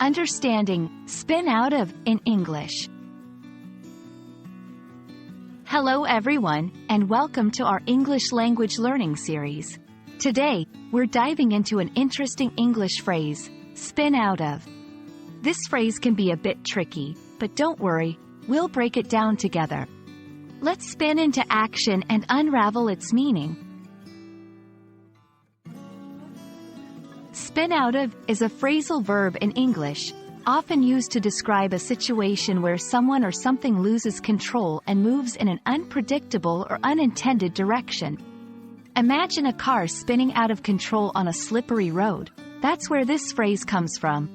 Understanding spin out of in English. Hello everyone, and welcome to our English language learning series. Today, we're diving into an interesting English phrase, spin out of. This phrase can be a bit tricky, but don't worry, we'll break it down together. Let's spin into action and unravel its meaning. Spin out of is a phrasal verb in English, often used to describe a situation where someone or something loses control and moves in an unpredictable or unintended direction. Imagine a car spinning out of control on a slippery road. That's where this phrase comes from.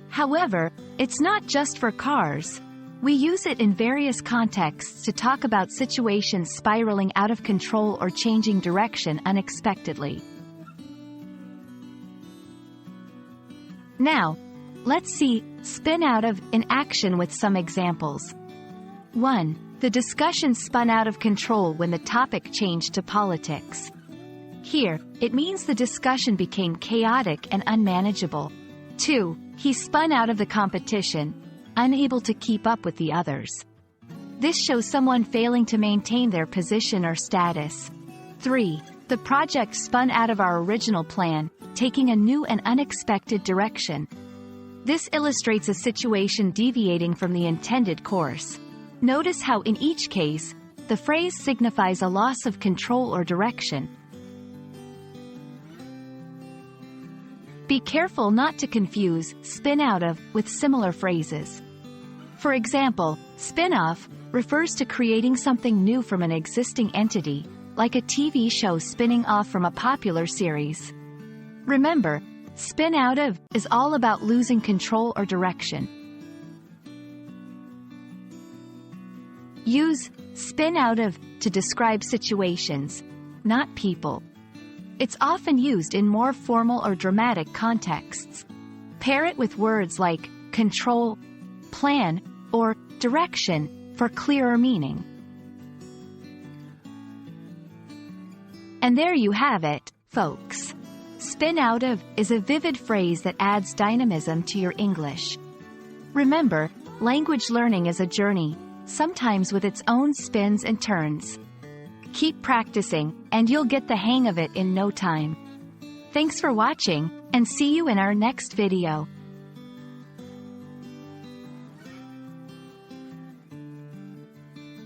However, it's not just for cars. We use it in various contexts to talk about situations spiraling out of control or changing direction unexpectedly. Now, let's see spin out of in action with some examples. 1. The discussion spun out of control when the topic changed to politics. Here, it means the discussion became chaotic and unmanageable. 2. He spun out of the competition, unable to keep up with the others. This shows someone failing to maintain their position or status. 3. The project spun out of our original plan, taking a new and unexpected direction. This illustrates a situation deviating from the intended course. Notice how in each case, the phrase signifies a loss of control or direction. Be careful not to confuse spin out of with similar phrases. For example, spin off refers to creating something new from an existing entity, like a TV show spinning off from a popular series. Remember, spin out of is all about losing control or direction. Use spin out of to describe situations, not people. It's often used in more formal or dramatic contexts. Pair it with words like control, plan, or direction for clearer meaning. And there you have it, folks. Spin out of is a vivid phrase that adds dynamism to your English. Remember, language learning is a journey, sometimes with its own spins and turns. Keep practicing, and you'll get the hang of it in no time. Thanks for watching, and see you in our next video.